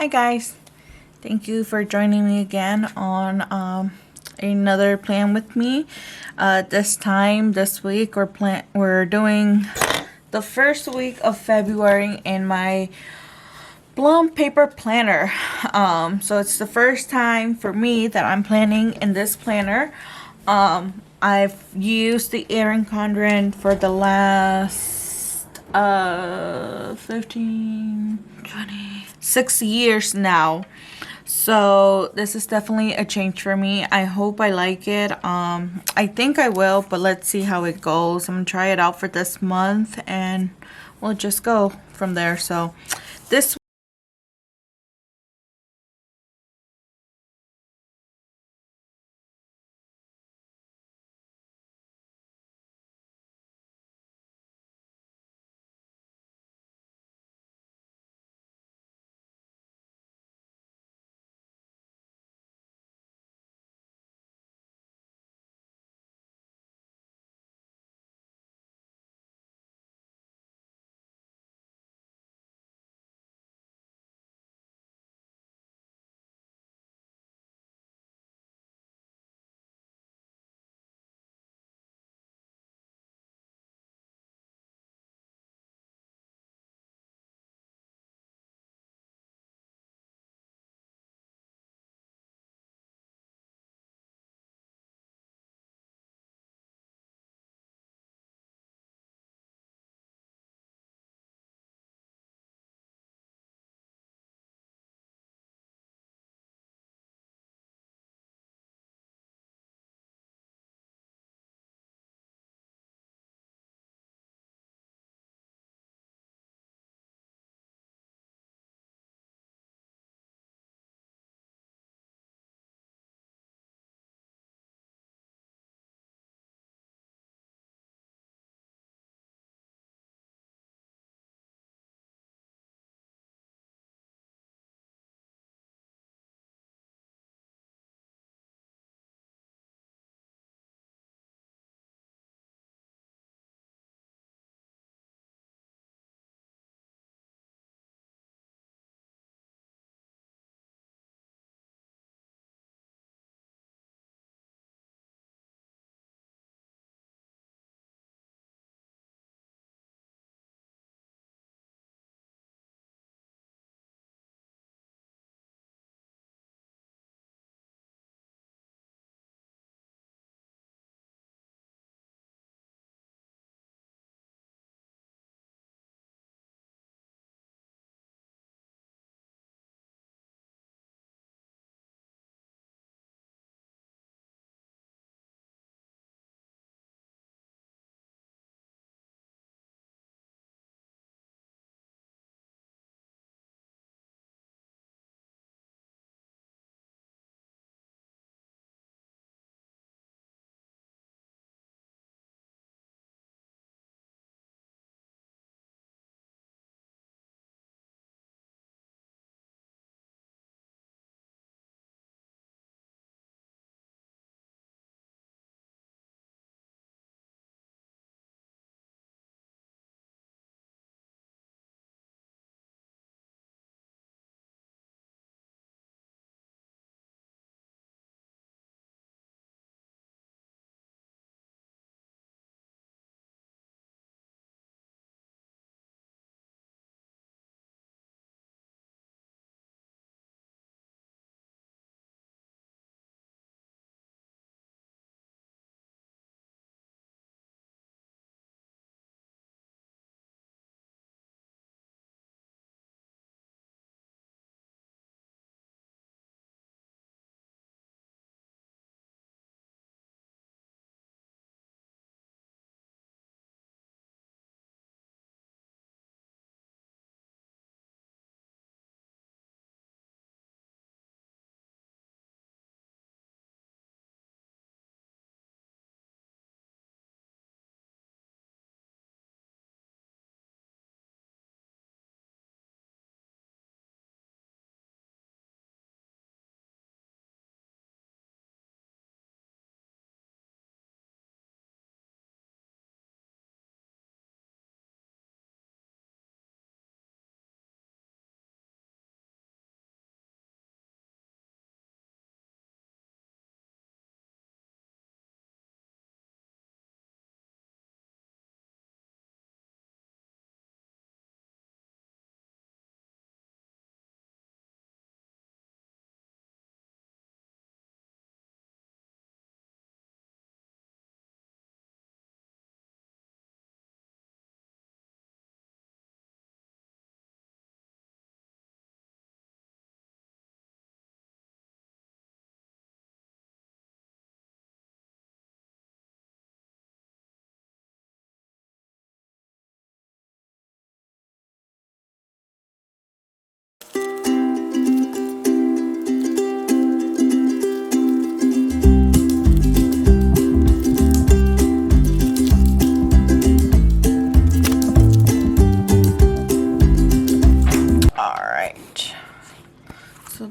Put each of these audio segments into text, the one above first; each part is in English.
Hi guys, thank you for joining me again on another plan with me. This week we're doing the first week of February in my Plum paper planner. So it's the first time for me that I'm planning in this planner. I've used the Erin Condren for the last 15, 20, 6 years now. So this is definitely a change for me. I hope I like it. I think I will, but let's see how it goes. I'm gonna try it out for this month and we'll just go from there. So this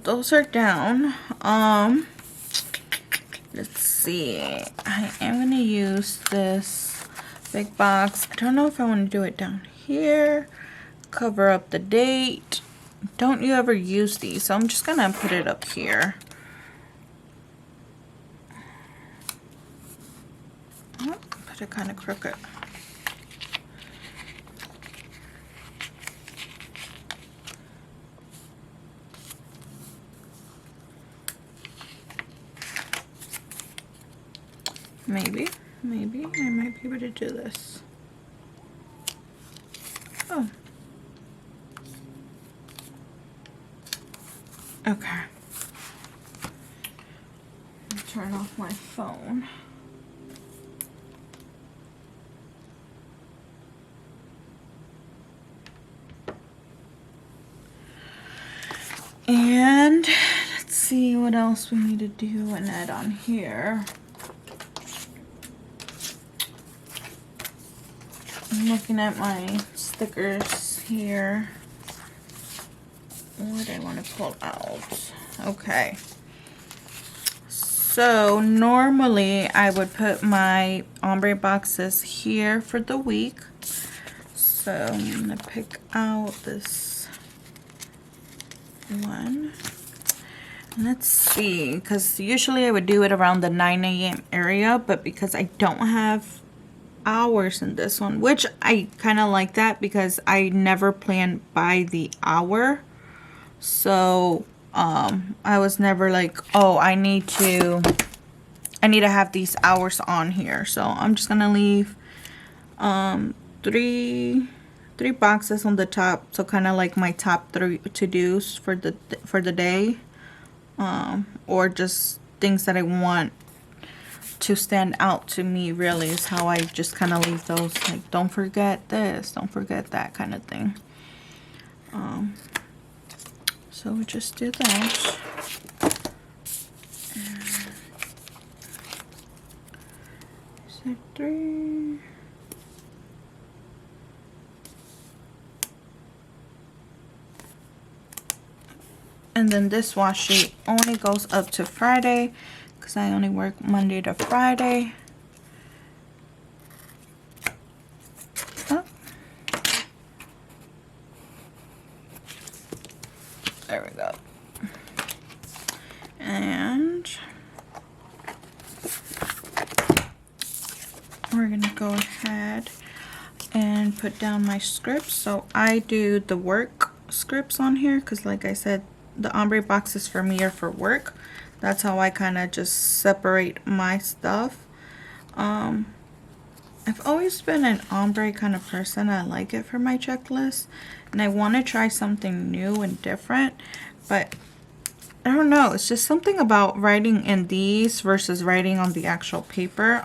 those are down. Let's see. I am gonna use this big box. I don't know if I want to do it down here. Cover up the date. Don't you ever use these? So I'm just gonna put it up here. Oh, put it kind of crooked. Maybe I might be able to do this. Oh. Okay. Turn off my phone. And let's see what else we need to do and add on here. I'm looking at my stickers here. What do I want to pull out? Okay. So normally I would put my ombre boxes here for the week. So I'm going to pick out this one. Let's see, because usually I would do it around the 9 a.m. area, but because I don't have hours in this one, which I kind of like that because I never plan by the hour. So I was never like, oh, I need to have these hours on here. So I'm just gonna leave three boxes on the top, so kind of like my top 3 to-dos for the day, or just things that I want to stand out to me. Really is how I just kind of leave those, like, don't forget this, don't forget that kind of thing. So we just do that. So 3. And then this washi only goes up to Friday because I only work Monday to Friday. Oh. There we go. And we're gonna go ahead and put down my scripts. So I do the work scripts on here because, like I said, the ombre boxes for me are for work. That's how I kind of just separate my stuff. I've always been an ombre kind of person. I like it for my checklist, and I want to try something new and different, but I don't know, it's just something about writing in these versus writing on the actual paper.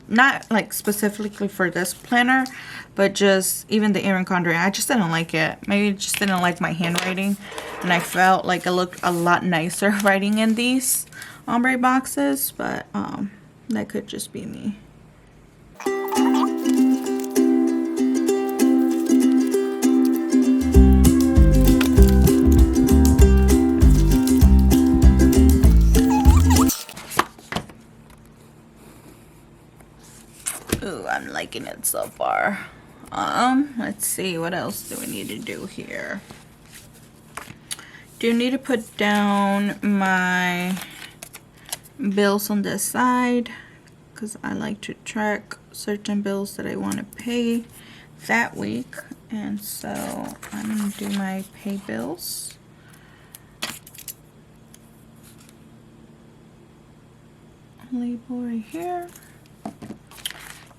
Not like specifically for this planner, but just even the Erin Condren, I just didn't like it. Maybe I just didn't like my handwriting, and I felt like it looked a lot nicer writing in these ombre boxes, but that could just be me. Ooh, I'm liking it so far. Let's see, what else do we need to do here? Do need to put down my bills on this side because I like to track certain bills that I want to pay that week, and so I'm gonna do my pay bills. Label right here.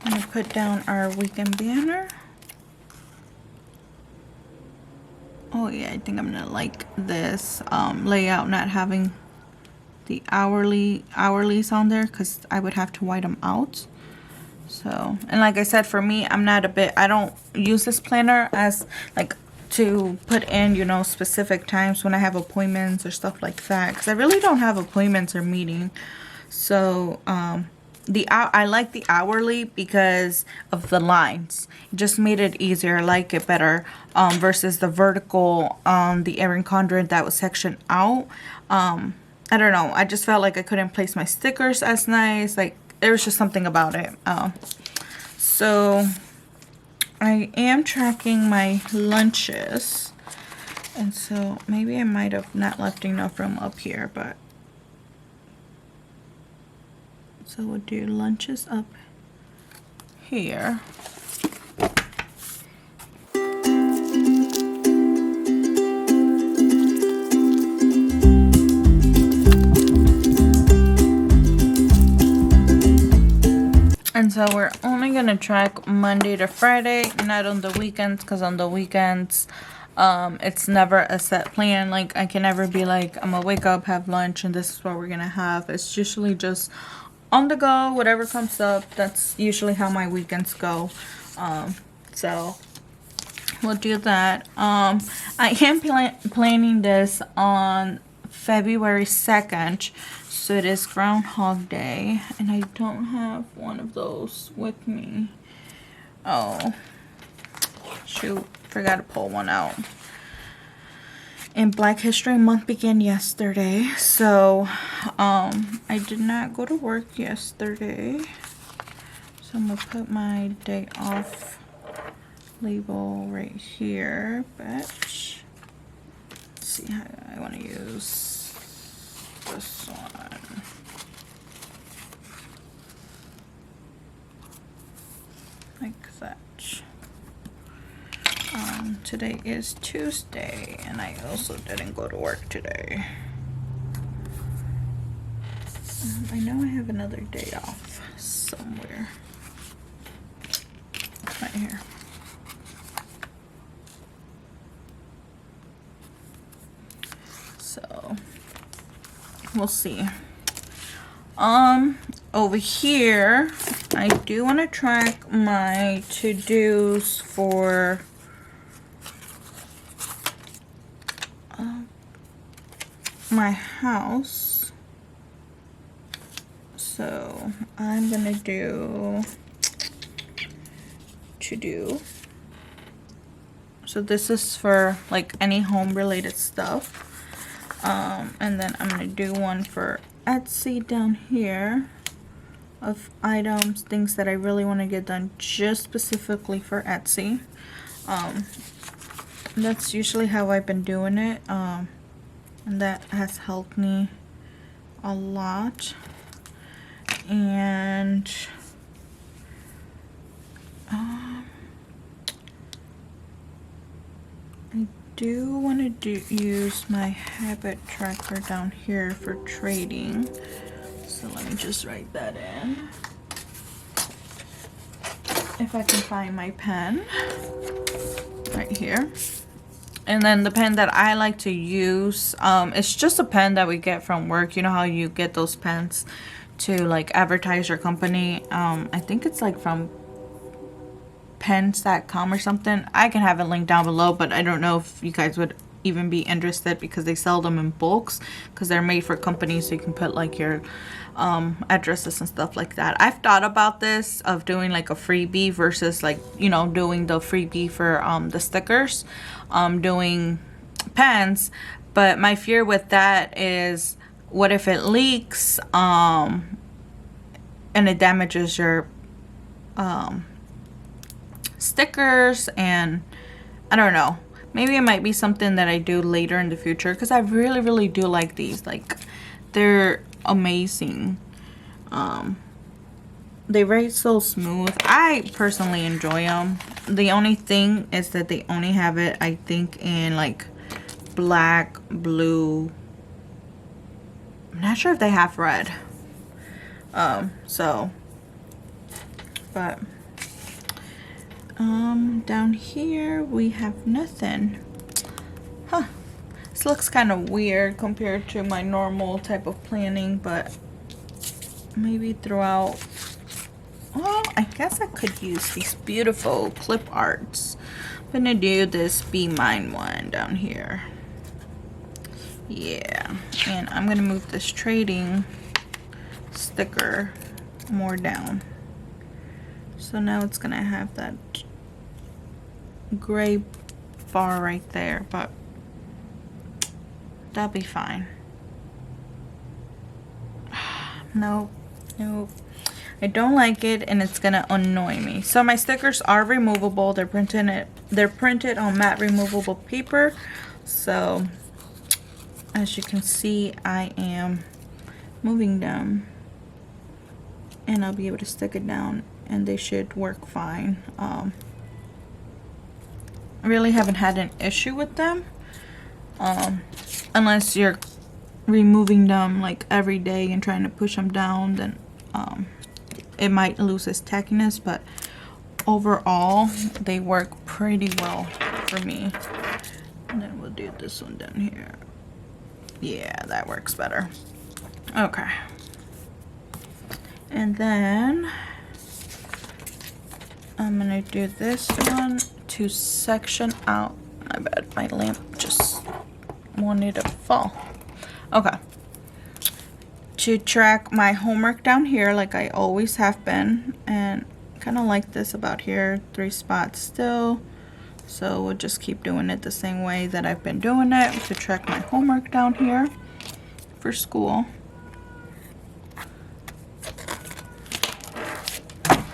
I'm going to put down our weekend banner. Oh yeah, I think I'm going to like this layout, not having the hourlies on there, because I would have to white them out. So, and like I said, for me, I don't use this planner as like to put in, you know, specific times when I have appointments or stuff like that, because I really don't have appointments or meeting. So, I like the hourly because of the lines. It just made it easier. I like it better versus the vertical the Erin Condren that was sectioned out. I don't know, I just felt like I couldn't place my stickers as nice. Like there was just something about it. So I am tracking my lunches, and so maybe I might have not left enough room up here, but so we'll do lunches up here. And so we're only gonna track Monday to Friday, not on the weekends, because on the weekends it's never a set plan. Like I can never be like, I'm gonna wake up, have lunch, and this is what we're gonna have. It's usually just on the go, whatever comes up. That's usually how my weekends go. So we'll do that. I am planning this on February 2nd. So it is Groundhog Day, and I don't have one of those with me. Oh, shoot, forgot to pull one out. And Black History Month began yesterday, so I did not go to work yesterday. So I'm gonna put my day off label right here, but let's see how I want to use this one. Like that. Today is Tuesday, and I also didn't go to work today. I know I have another day off somewhere. Right here. So we'll see. Over here I do want to track my to-dos for my house. So I'm gonna do to-do. So this is for like any home related stuff. And then I'm gonna do one for Etsy down here of items, things that I really want to get done just specifically for Etsy. That's usually how I've been doing it, and that has helped me a lot. And I do want to use my habit tracker down here for trading. So let me just write that in. If I can find my pen right here. And then the pen that I like to use, it's just a pen that we get from work. You know how you get those pens to like advertise your company? I think it's like from pens.com or something. I can have it linked down below, but I don't know if you guys would even be interested because they sell them in bulks, because they're made for companies, so you can put like your addresses and stuff like that. I've thought about this of doing like a freebie versus like, you know, doing the freebie for the stickers, doing pens. But my fear with that is, what if it leaks and it damages your stickers? And I don't know, maybe it might be something that I do later in the future, because I really do like these. Like, they're amazing. They write so smooth. I personally enjoy them. The only thing is that they only have it, I think, in like black, blue. I'm not sure if they have red. But down here we have nothing. Huh. This looks kind of weird compared to my normal type of planning, but maybe throughout. Well, I guess I could use these beautiful clip arts. I'm gonna do this Be Mine one down here. Yeah, and I'm gonna move this trading sticker more down. So now it's gonna have that gray bar right there, but that'll be fine. No, no. I don't like it, and it's gonna annoy me. So my stickers are removable. They're printed on matte removable paper. So as you can see, I am moving them, and I'll be able to stick it down, and they should work fine. I really haven't had an issue with them, unless you're removing them like every day and trying to push them down, then it might lose its tackiness, but overall they work pretty well for me. And then we'll do this one down here. Yeah, that works better. Okay. And then I'm gonna do this one to section out. I bet my lamp just wanted to fall. Okay. To track my homework down here like I always have been, and kind of like this about here, 3 spots still. So we'll just keep doing it the same way that I've been doing it to track my homework down here for school.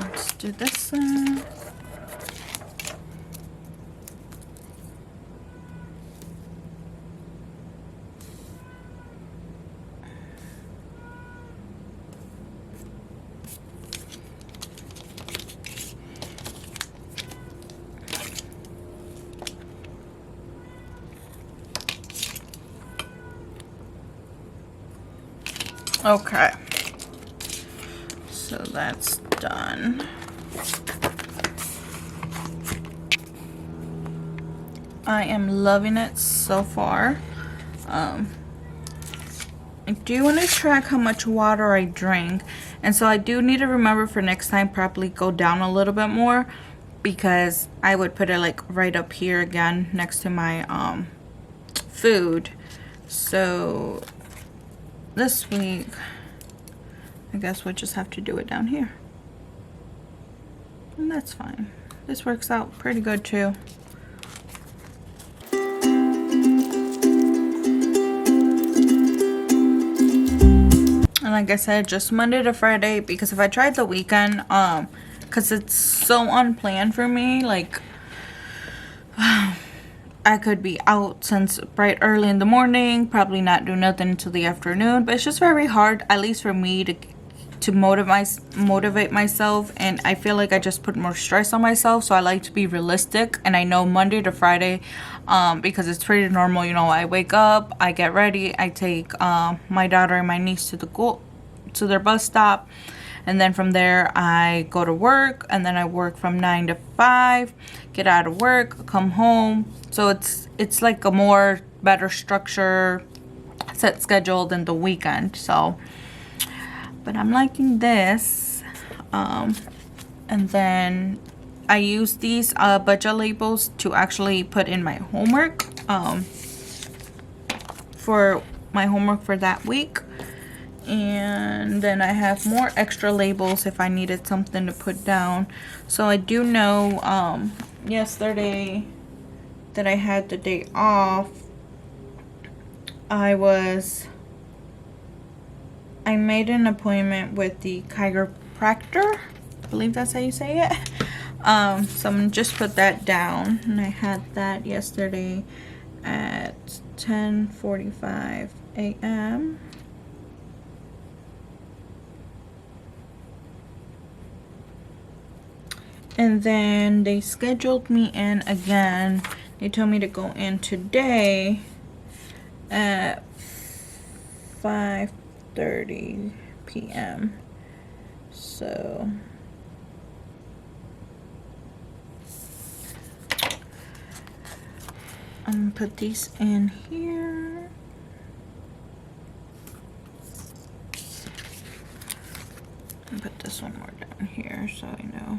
Let's do this one. Okay, so that's done. I am loving it so far. I do want to track how much water I drink, and so I do need to remember for next time probably go down a little bit more, because I would put it like right up here again next to my food. So this week I guess we'll just have to do it down here, and that's fine. This works out pretty good too. And like I said, just Monday to Friday, because if I tried the weekend, because it's so unplanned for me, like I could be out since bright early in the morning, probably not do nothing until the afternoon, but it's just very hard, at least for me, to motivate myself, and I feel like I just put more stress on myself. So I like to be realistic, and I know Monday to Friday, because it's pretty normal, you know, I wake up, I get ready, I take my daughter and my niece to their bus stop, and then from there I go to work, and then I work from 9 to 5, get out of work, come home. So it's like a more better structure, set schedule than the weekend. So, but I'm liking this. And then I use these budget labels to actually put in my homework, for my homework for that week. And then I have more extra labels if I needed something to put down. So I do know yesterday that I had the day off, I made an appointment with the chiropractor. I believe that's how you say it. So I'm gonna just put that down, and I had that yesterday at 10:45 a.m. And then they scheduled me in again. They told me to go in today at 5:30 p.m. So I'm gonna put these in here. And put this one more down here so I know.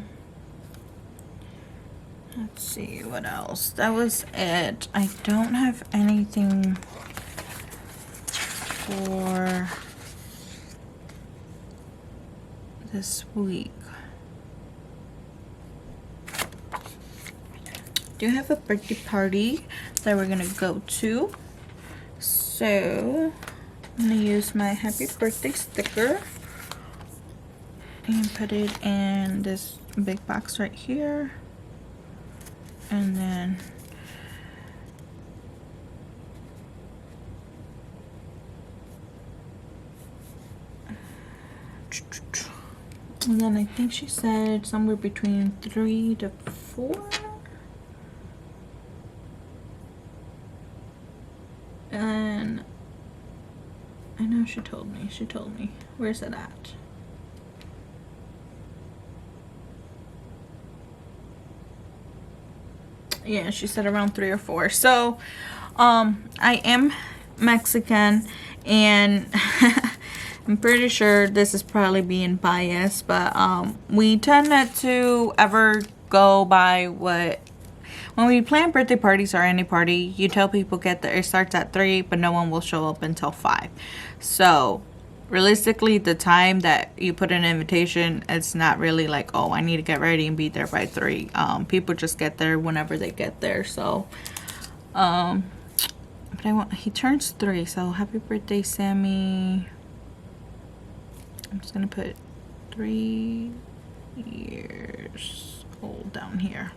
Let's see what else. That was it. I don't have anything for this week. Do have a birthday party that we're gonna go to. So I'm gonna use my happy birthday sticker. and put it in this big box right here, and then I think she said somewhere between 3 to 4. And I know she told me. Where's it at? Yeah, she said around 3 or 4. So, I am Mexican, and I'm pretty sure this is probably being biased, but we tend not to ever go by what, when we plan birthday parties or any party, you tell people get there, it starts at 3, but no one will show up until 5. So realistically, the time that you put an invitation, it's not really like, oh, I need to get ready and be there by 3. People just get there whenever they get there. So but he turns 3, so happy birthday, Sammy. I'm just gonna put 3 years old down here.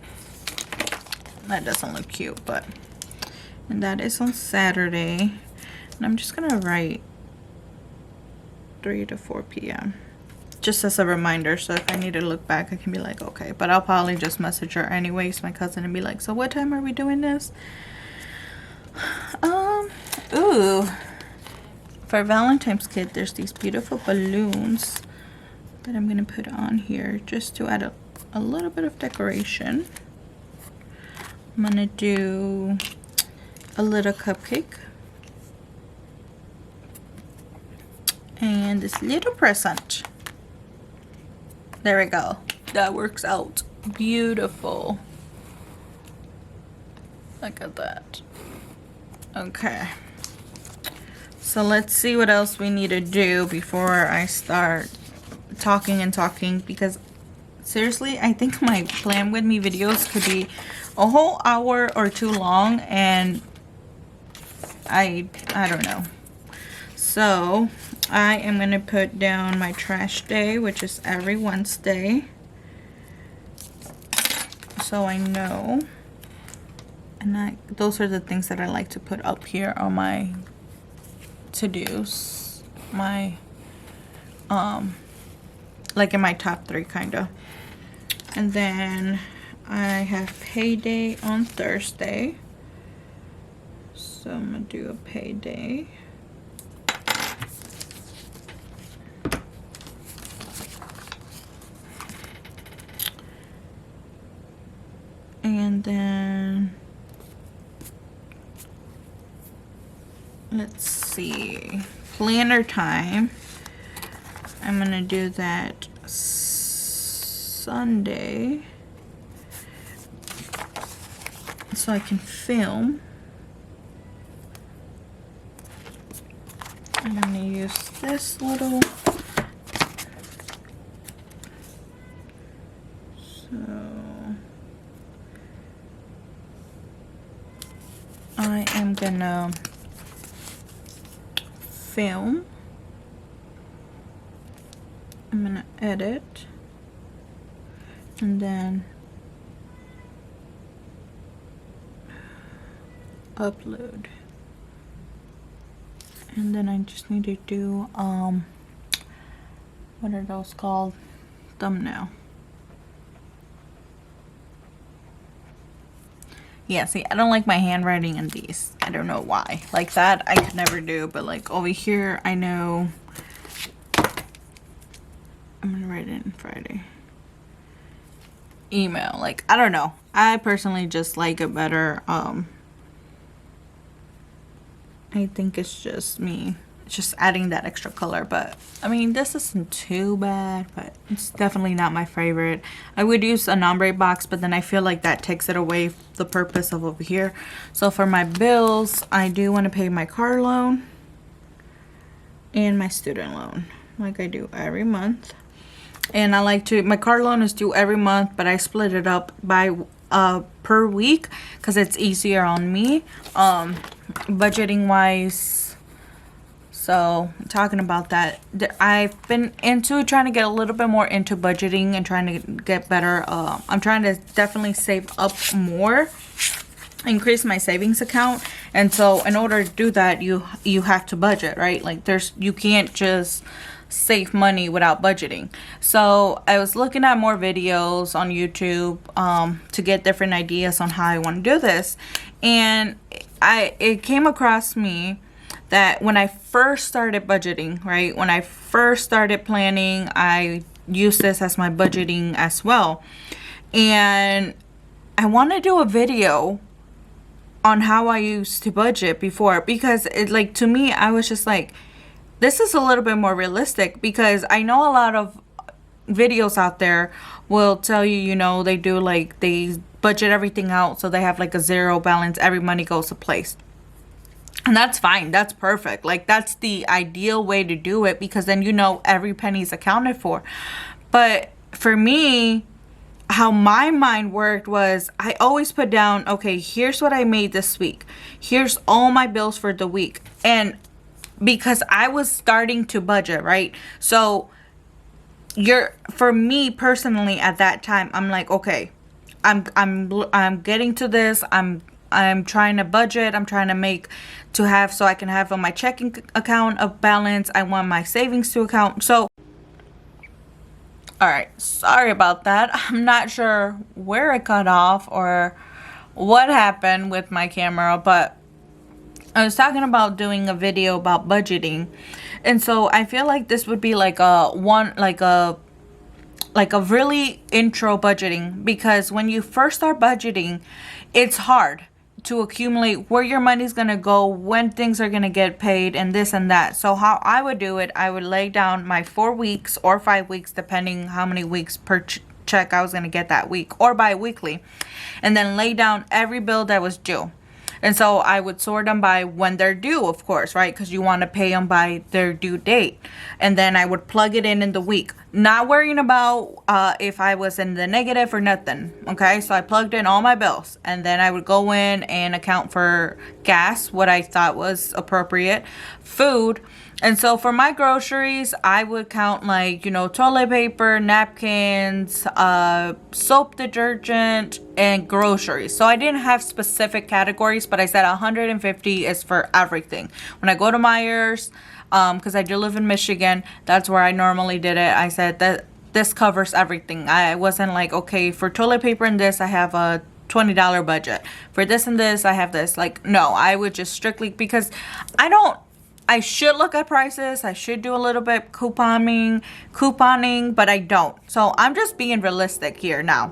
That doesn't look cute, but, and that is on Saturday. And I'm just gonna write 3 to 4 p.m. just as a reminder, so if I need to look back, I can be like, okay. But I'll probably just message her anyways, my cousin, and be like, so what time are we doing this? Ooh. For Valentine's Kid, there's these beautiful balloons that I'm gonna put on here just to add a little bit of decoration. I'm gonna do a little cupcake and this little present. There we go. That works out beautiful. Look at that. Okay. So let's see what else we need to do before I start talking and talking, because seriously, I think my plan with me videos could be a whole hour or 2 long, and I don't know. So I am gonna put down my trash day, which is every Wednesday, so I know. And those are the things that I like to put up here on my to-dos, my like in my top 3 kind of. And then I have payday on Thursday, so I'm gonna do a payday. And then let's see, planner time. I'm gonna do that Sunday so I can film. I'm gonna use this little, so I am gonna film. I'm gonna edit and then upload, and then I just need to do what are those called, thumbnail. Yeah, see, I don't like my handwriting in these. I don't know why. Like that I could never do, but like over here I know. I'm gonna write it in Friday. Email, like, I don't know. I personally just like it better. I think it's just me. It's just adding that extra color, but I mean, this isn't too bad, but it's definitely not my favorite. I would use a nombre box, but then I feel like that takes it away the purpose of over here. So for my bills, I do want to pay my car loan and my student loan, like I do every month. And I like to, my car loan is due every month, but I split it up by per week because it's easier on me, budgeting wise. So talking about that, I've been trying to get a little bit more into budgeting and trying to get better. I'm trying to definitely save up more, increase my savings account. And so in order to do that, you have to budget, right? Like you can't just save money without budgeting. So I was looking at more videos on YouTube to get different ideas on how I want to do this, and it came across me that when I first started budgeting, right, when I first started planning, I used this as my budgeting as well. And I want to do a video on how I used to budget before, because it, like, to me, I was just like, this is a little bit more realistic, because I know a lot of videos out there will tell you, you know, they do like, they budget everything out so they have like a zero balance, every money goes to place. And that's fine. That's perfect. Like, that's the ideal way to do it, because then you know every penny is accounted for. But for me, how my mind worked was I always put down, okay, here's what I made this week. Here's all my bills for the week. And because I was starting to budget, right? So for me personally at that time, I'm like, okay, I'm getting to this. I'm trying to budget. I'm trying to make so I can have on my checking account a balance. I want my savings to account. So, all right, sorry about that. I'm not sure where it cut off or what happened with my camera, but I was talking about doing a video about budgeting. And so I feel like this would be like a really intro budgeting, because when you first start budgeting, it's hard to accumulate where your money's gonna go, when things are gonna get paid, and this and that. So how I would do it, I would lay down my 4 weeks or 5 weeks, depending how many weeks per check I was gonna get that week, or bi-weekly, and then lay down every bill that was due. And so I would sort them by when they're due, of course, right? Because you want to pay them by their due date. And then I would plug it in the week, not worrying about if I was in the negative or nothing. Okay, so I plugged in all my bills, and then I would go in and account for gas, what I thought was appropriate, food. And so for my groceries, I would count, like, you know, toilet paper, napkins, soap, detergent, and groceries. So I didn't have specific categories, but I said 150 is for everything. When I go to Myers, because I do live in Michigan, that's where I normally did it. I said that this covers everything. I wasn't like, okay, for toilet paper and this, I have a $20 budget. For this and this, I have this. Like, no, I would just strictly, because I should look at prices. I should do a little bit couponing, but I don't. So I'm just being realistic here now.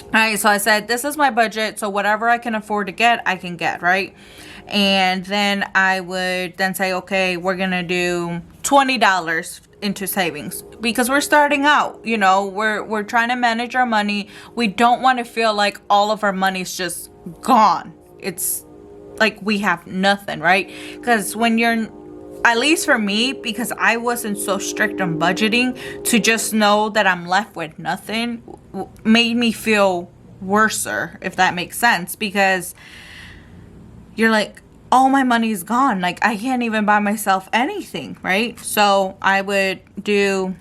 All right, so I said, this is my budget. So whatever I can afford to get, I can get, right? And then I would then say, okay, we're going to do $20 into savings, because we're starting out, you know, we're trying to manage our money. We don't want to feel like all of our money is just gone. It's like we have nothing, right? Because when you're, at least for me, because I wasn't so strict on budgeting, to just know that I'm left with nothing made me feel worser, if that makes sense, because you're like, all my money is gone. Like, I can't even buy myself anything, right? So I would do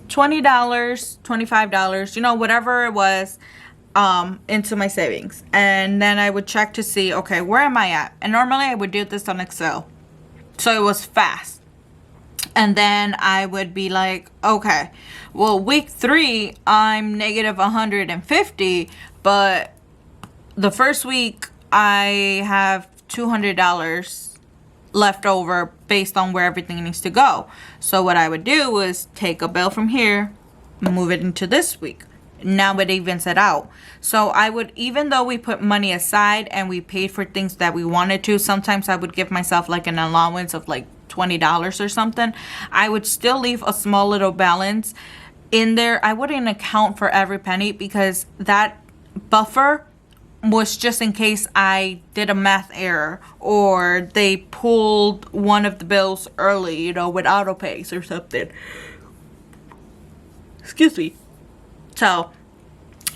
$20, $25, you know, whatever it was, into my savings. And then I would check to see, okay, where am I at? And normally I would do this on Excel, so it was fast. And then I would be like, okay, well, week 3 I'm negative 150, but the first week I have $200 left over based on where everything needs to go. So what I would do was take a bill from here, move it into this week. Now it evens it out. So I would, even though we put money aside and we paid for things that we wanted to, sometimes I would give myself like an allowance of like $20 or something. I would still leave a small little balance in there. I wouldn't account for every penny, because that buffer was just in case I did a math error or they pulled one of the bills early, you know, with auto pays or something. Excuse me. So,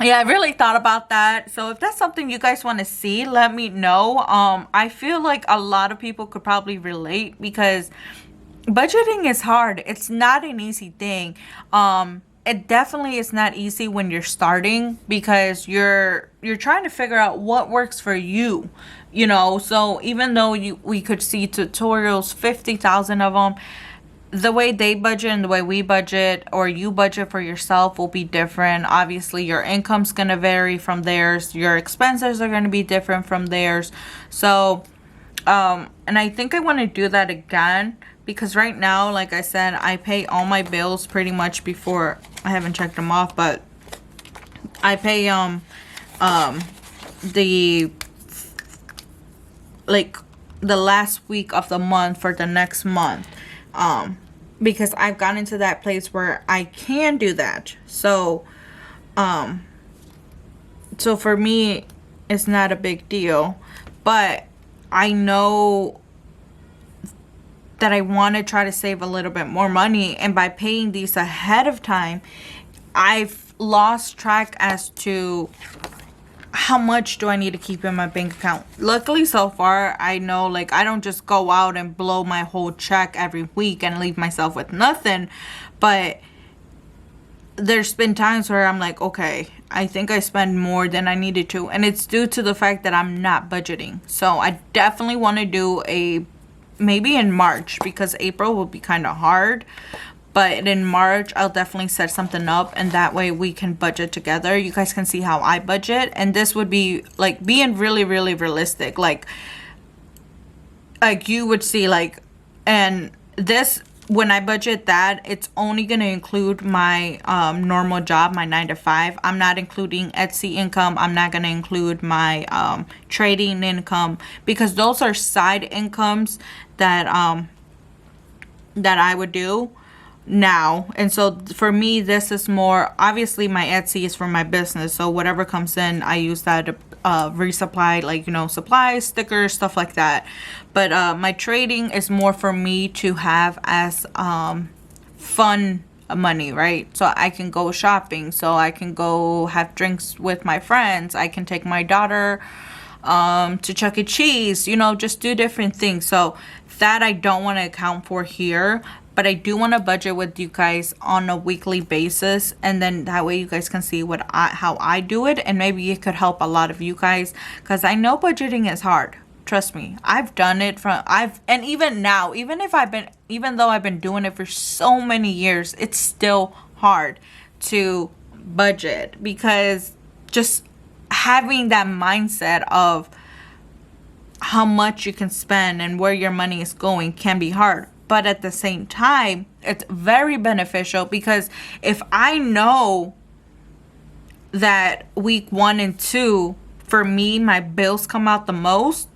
yeah, I really thought about that. So if that's something you guys want to see, let me know. I feel like a lot of people could probably relate, because budgeting is hard. It's not an easy thing. It definitely is not easy when you're starting, because you're trying to figure out what works for you. So even though we could see tutorials, 50,000 of them, the way they budget and the way we budget, or you budget for yourself, will be different. Obviously, your income's going to vary from theirs. Your expenses are going to be different from theirs. So, and I think I want to do that again, because right now, like I said, I pay all my bills pretty much before. I haven't checked them off, but I pay, the, like, the last week of the month for the next month. Because I've gotten to that place where I can do that. So for me, it's not a big deal. But I know that I want to try to save a little bit more money. And by paying these ahead of time, I've lost track as to how much do I need to keep in my bank account. Luckily, so far, I know, like, I don't just go out and blow my whole check every week and leave myself with nothing. But there's been times where I'm like, okay, I think I spend more than I needed to. And it's due to the fact that I'm not budgeting. So I definitely want to do maybe in March, because April will be kind of hard. But in March, I'll definitely set something up, and that way we can budget together. You guys can see how I budget. And this would be, like, being really, really realistic. Like you would see, like, and this, when I budget that, it's only going to include my normal job, my 9 to 5. I'm not including Etsy income. I'm not going to include my trading income, because those are side incomes that I would do now. And so for me, this is more, obviously my Etsy is for my business, so whatever comes in, I use that to resupply, like, supplies, stickers, stuff like that. But my trading is more for me to have as fun money, right? So I can go shopping, so I can go have drinks with my friends, I can take my daughter to Chuck E. Cheese, just do different things. So that I don't want to account for here. But I do want to budget with you guys on a weekly basis, and then that way you guys can see how I do it, and maybe it could help a lot of you guys, because I know budgeting is hard. Trust me, I've done it and even now, even though I've been doing it for so many years, it's still hard to budget, because just having that mindset of how much you can spend and where your money is going can be hard. But at the same time, it's very beneficial, because if I know that week 1 and 2, for me, my bills come out the most,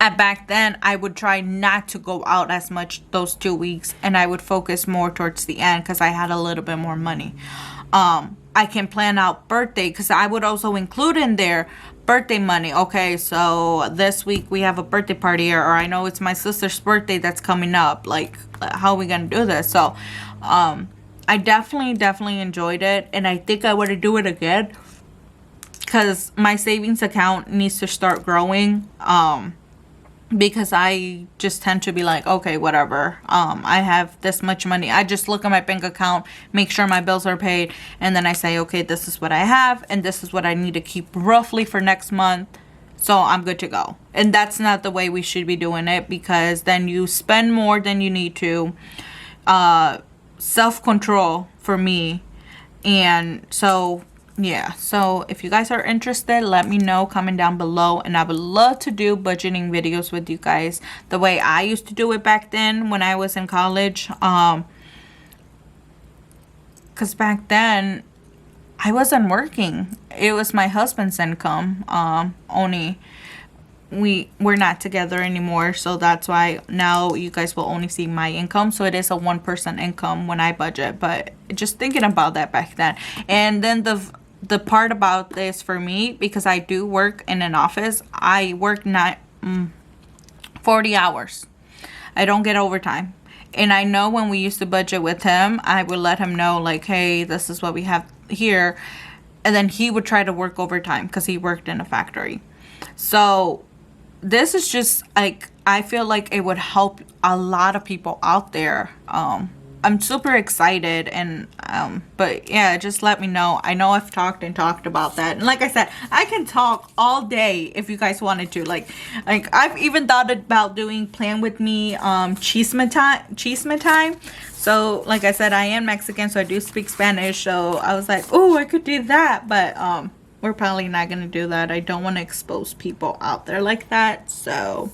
back then, I would try not to go out as much those 2 weeks, and I would focus more towards the end, because I had a little bit more money. I can plan out birthday, because I would also include in there birthday money. Okay, so this week we have a birthday party, or I know it's my sister's birthday that's coming up. Like, how are we gonna do this? So I definitely enjoyed it, and I think I want to do it again, because my savings account needs to start growing. Because I just tend to be like, okay, whatever. I have this much money. I just look at my bank account, make sure my bills are paid, and then I say, okay, this is what I have, and this is what I need to keep roughly for next month, so I'm good to go. And that's not the way we should be doing it, because then you spend more than you need to. Self-control for me. And so yeah, so if you guys are interested, let me know, comment down below, and I would love to do budgeting videos with you guys the way I used to do it back then when I was in college. Because back then I wasn't working. It was my husband's income. Only we're not together anymore, so that's why now you guys will only see my income. So it is a 1% income when I budget. But just thinking about that back then. And then the part about this for me, because I do work in an office, I work 40 hours. I don't get overtime. And I know when we used to budget with him, I would let him know, like, hey, this is what we have here. And then he would try to work overtime, because he worked in a factory. So this is just like, I feel like it would help a lot of people out there. I'm super excited, and but yeah, just let me know. I know I've talked about that, and like I said, I can talk all day if you guys wanted to. Like I've even thought about doing Plan With Me chisme time. So like I said, I am Mexican, so I do speak Spanish, so I was like, oh, I could do that, but we're probably not gonna do that. I don't want to expose people out there like that. So,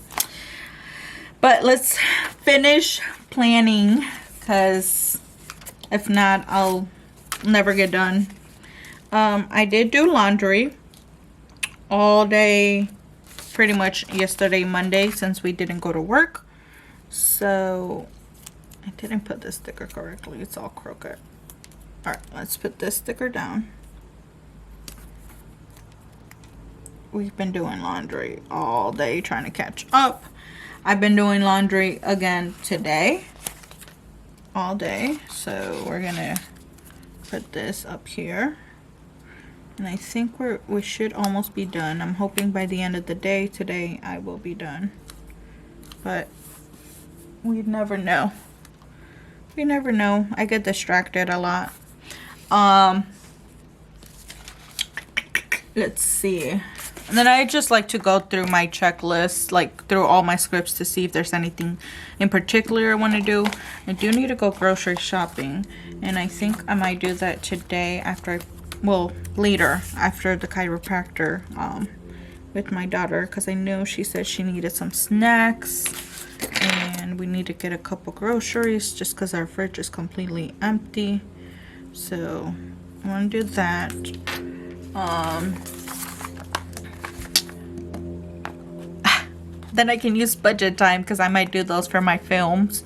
but let's finish planning, because if not, I'll never get done. I did do laundry all day, pretty much yesterday, Monday, since we didn't go to work. So I didn't put this sticker correctly. It's all crooked. All right, let's put this sticker down. We've been doing laundry all day, trying to catch up. I've been doing laundry again today, all day. So we're gonna put this up here, and I think we should almost be done. I'm hoping by the end of the day today I will be done, but we never know. We never know. I get distracted a lot. Let's see. And then I just like to go through my checklist, like through all my scripts, to see if there's anything in particular I want to do. I do need to go grocery shopping, and I think I might do that today after, well, later after the chiropractor with my daughter, because I know she said she needed some snacks, and we need to get a couple groceries just because our fridge is completely empty. So I want to do that. Then I can use budget time, because I might do those for my films.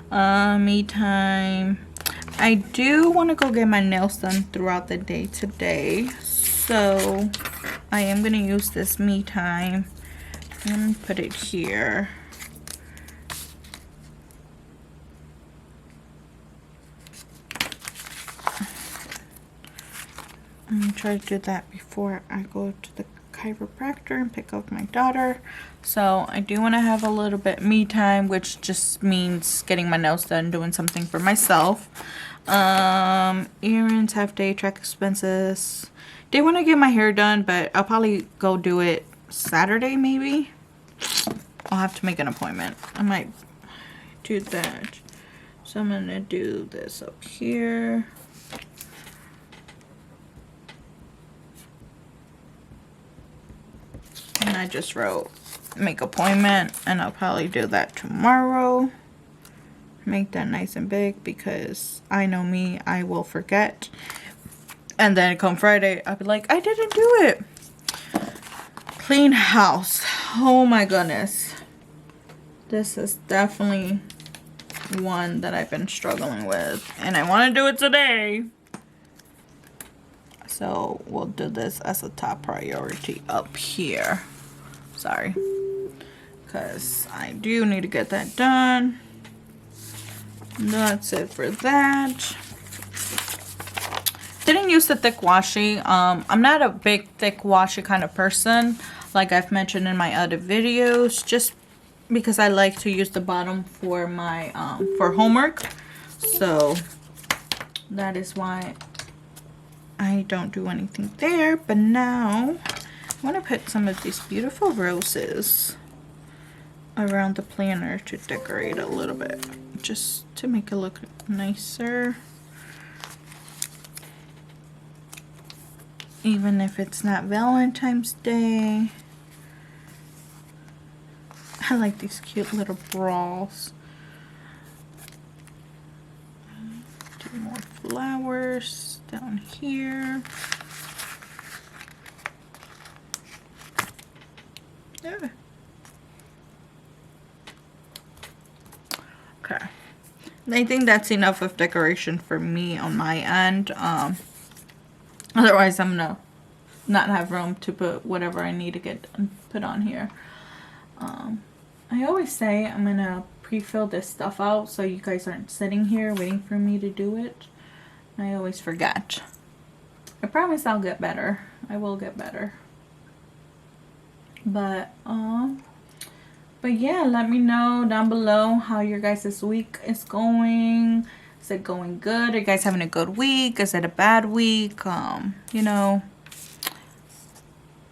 Me time. I do want to go get my nails done throughout the day today, so I am going to use this me time and put it here. I'm going to try to do that before I go to the chiropractor and pick up my daughter. So I do want to have a little bit me time, which just means getting my nails done, doing something for myself. Errands, half day, track expenses. Did want to get my hair done, but I'll probably go do it Saturday maybe. I'll have to make an appointment. I might do that. So I'm gonna do this up here. And I just wrote make appointment, and I'll probably do that tomorrow. Make that nice and big, because I know me, I will forget. And then come Friday, I'll be like, I didn't do it. Clean house. Oh my goodness. This is definitely one that I've been struggling with, and I want to do it today. So we'll do this as a top priority up here. Sorry. Because I do need to get that done. That's it for that. Didn't use the thick washi. I'm not a big thick washi kind of person, like I've mentioned in my other videos, just because I like to use the bottom for my for homework. So that is why I don't do anything there. But now I want to put some of these beautiful roses around the planner to decorate a little bit, just to make it look nicer. Even if it's not Valentine's Day. I like these cute little brawls. Do more flowers down here. Yeah. Okay. I think that's enough of decoration for me on my end. Otherwise, I'm gonna not have room to put whatever I need to get put on here. I always say I'm gonna pre-fill this stuff out so you guys aren't sitting here waiting for me to do it. I always forget. I promise I'll get better. I will get better. But But yeah, let me know down below how your guys' week is going. Is it going good? Are you guys having a good week? Is it a bad week? You know,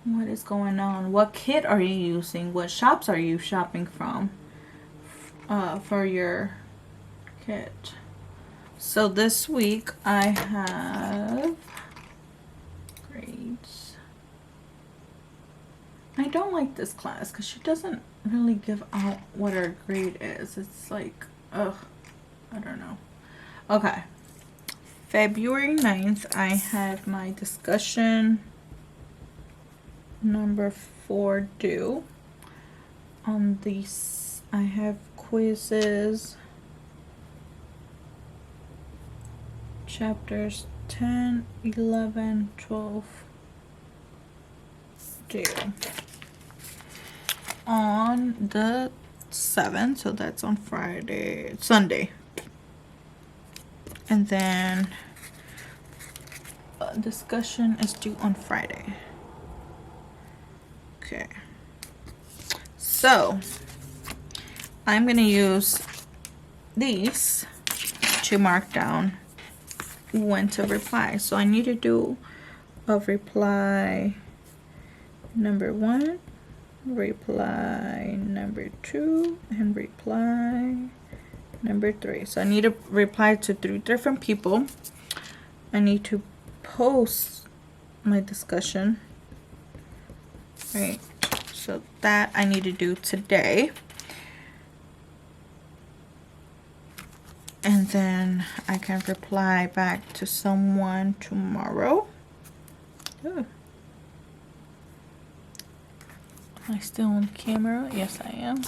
what is going on? What kit are you using? What shops are you shopping from for your kit? So this week I have grades. I don't like this class because she doesn't really give out what her grade is. It's like, ugh, I don't know. Okay. February 9th, I have my discussion number 4 due. On these, I have quizzes. Chapters 10, 11, 12 due. On the 7th, so that's on Sunday. And then discussion is due on Friday. Okay. So, I'm going to use these to mark down when to reply. So I need to do a reply number 1, reply number 2, and reply number 3. So I need to reply to 3 different people. I need to post my discussion, right? So that I need to do today. And then I can reply back to someone tomorrow. Ooh. Am I still on camera? Yes, I am.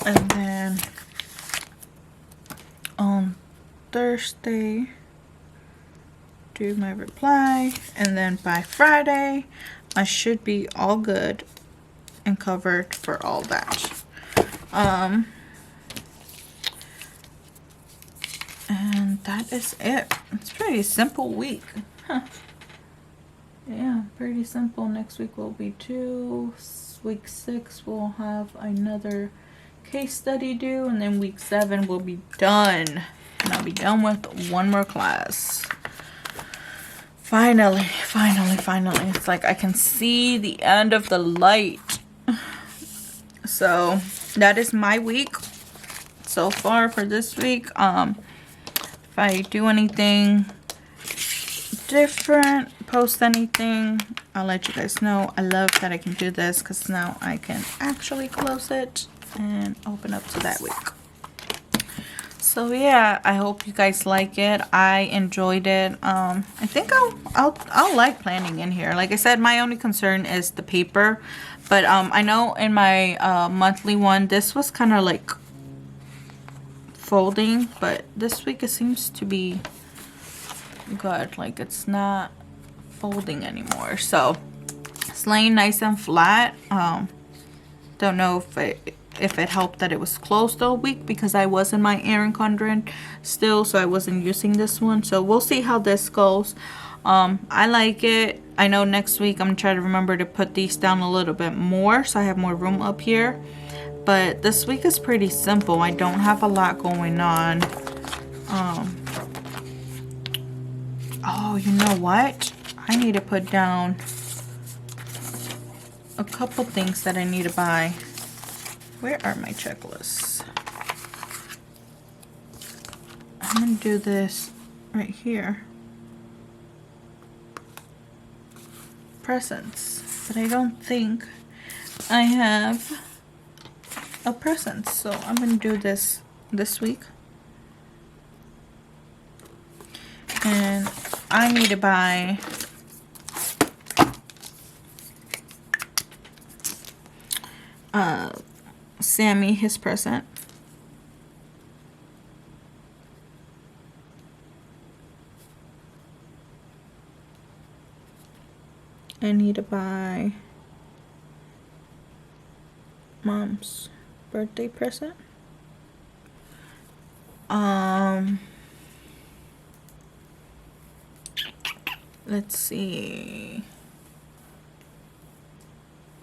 And then on Thursday, do my reply. And then by Friday, I should be all good and covered for all that. And that is it. It's a pretty simple week. Huh. Yeah, pretty simple. Next week will be 2. Week 6 we'll have another case study due, and then week 7 will be done. And I'll be done with 1 more class. Finally. It's like I can see the end of the light. So that is my week so far for this week. If I do anything different, post anything, I'll let you guys know. I love that I can do this because now I can actually close it and open up to that week. So yeah, I hope you guys like it. I enjoyed it. I think I'll like planning in here. Like I said, my only concern is the paper, but I know in my monthly one, this was kind of like folding, but this week it seems to be good. Like it's not folding anymore, so it's laying nice and flat. Don't know if it helped that it was closed all week because I was in my Erin Condren still, so I wasn't using this one. So we'll see how this goes. I like it. I know next week I'm gonna try to remember to put these down a little bit more so I have more room up here. But this week is pretty simple. I don't have a lot going on. Oh, you know what? I need to put down a couple things that I need to buy. Where are my checklists? I'm gonna do this right here. Presents. But I don't think I have a present, so I'm gonna do this week. And I need to buy Sammy his present. I need to buy Mom's birthday present. Let's see.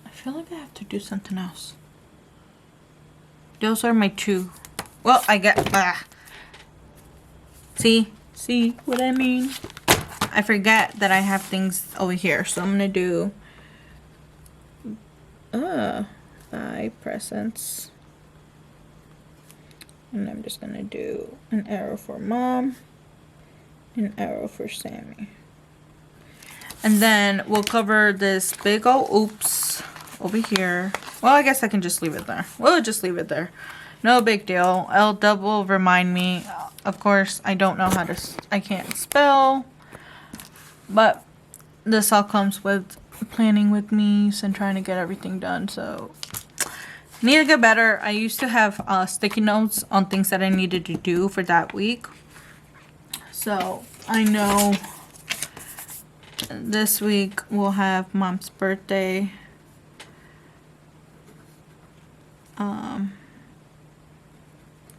I feel like I have to do something else. Those are my two. Well, I got... See? See what I mean? I forget that I have things over here. So I'm going to do... 5 presents. And I'm just going to do an arrow for Mom. An arrow for Sammy. And then we'll cover this big old oops over here. Well, I guess I can just leave it there. We'll just leave it there. No big deal. L will remind me. Of course, I don't know how to... I can't spell. But this all comes with planning with me and trying to get everything done. So, need to get better. I used to have sticky notes on things that I needed to do for that week. So, I know this week we'll have Mom's birthday.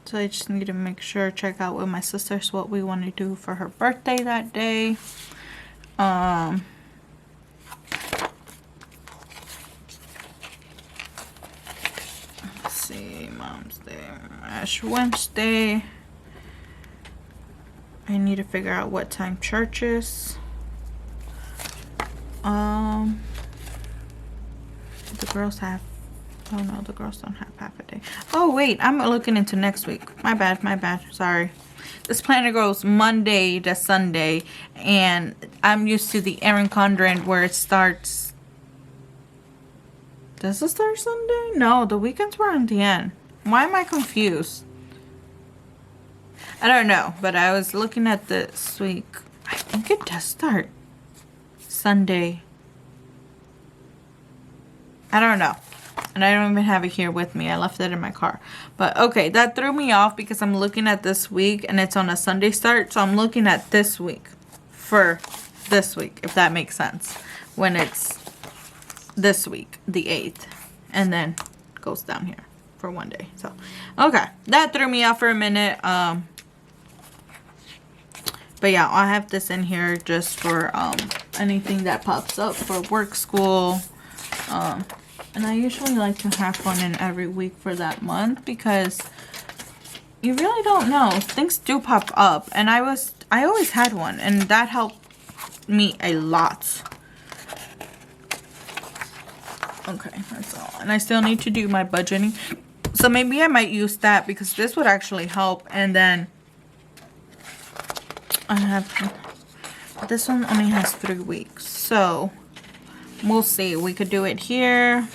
So I just need to make sure, check out with my sisters what we want to do for her birthday that day. Let's see, Mom's Day, Ash Wednesday. I need to figure out what time church is. The girls have... Oh no, the girls don't have half a day. Oh wait, I'm looking into next week. My bad, sorry. This planner goes Monday to Sunday, and I'm used to the Erin Condren where it starts... Does it start Sunday? No, the weekends were on the end. Why am I confused? I don't know, but I was looking at this week. I think it does start Sunday. I don't know. And I don't even have it here with me. I left it in my car. But okay, that threw me off because I'm looking at this week and it's on a Sunday start. So I'm looking at this week for this week, if that makes sense. When it's this week, the 8th. And then goes down here for one day. So, okay. That threw me off for a minute. But yeah, I have this in here just for anything that pops up for work, school. And I usually like to have one in every week for that month because you really don't know. Things do pop up. And I always had one and that helped me a lot. Okay, that's all. And I still need to do my budgeting. So maybe I might use that because this would actually help. And then I have... This one only has 3 weeks. So... We'll see. We could do it here.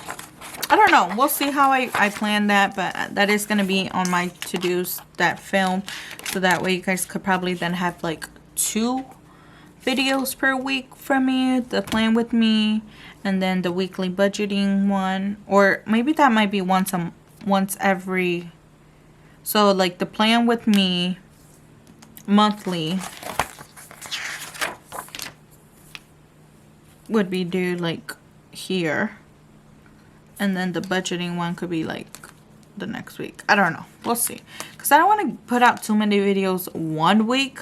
I don't know. We'll see how I plan that. But that is going to be on my to-dos, that film. So that way you guys could probably then have like 2 videos per week from me. The plan with me. And then the weekly budgeting one. Or maybe that might be once every... So like the plan with me monthly would be due like here, and then the budgeting one could be like the next week. I don't know, we'll see, because I don't want to put out too many videos one week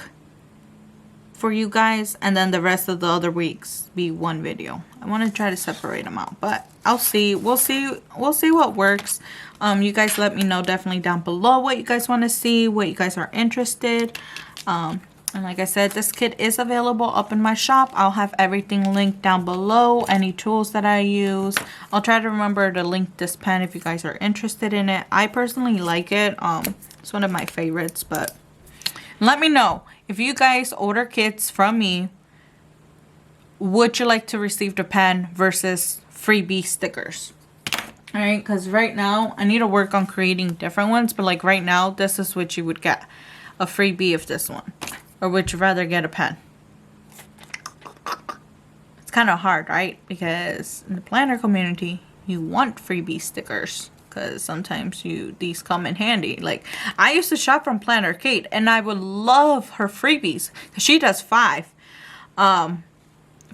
for you guys and then the rest of the other weeks be one video. I want to try to separate them out, but I'll see. We'll see what works. You guys let me know definitely down below what you guys want to see, what you guys are interested. And like I said, this kit is available up in my shop. I'll have everything linked down below. Any tools that I use. I'll try to remember to link this pen if you guys are interested in it. I personally like it. It's one of my favorites. But let me know. If you guys order kits from me, would you like to receive the pen versus freebie stickers? Alright, because right now, I need to work on creating different ones. But like right now, this is what you would get. A freebie of this one. Or would you rather get a pen? It's kind of hard, right? Because in the planner community, you want freebie stickers. Because sometimes these come in handy. Like, I used to shop from Planner Kate. And I would love her freebies. Because she does 5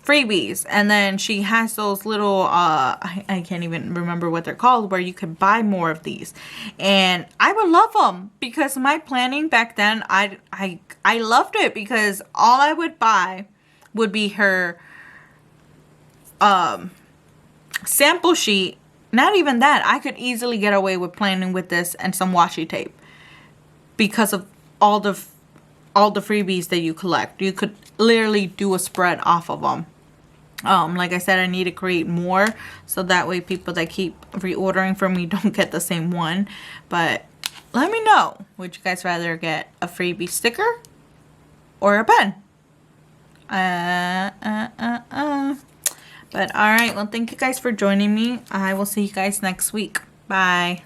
freebies. And then she has those little, I can't even remember what they're called. Where you can buy more of these. And I would love them. Because my planning back then, I loved it. Because all I would buy would be her sample sheet not even that. I could easily get away with planning with this and some washi tape because of all the freebies that you collect. You could literally do a spread off of them. Like I said, I need to create more so that way people that keep reordering from me don't get the same one. But let me know, would you guys rather get a freebie sticker or a pen? But alright, well, thank you guys for joining me. I will see you guys next week. Bye.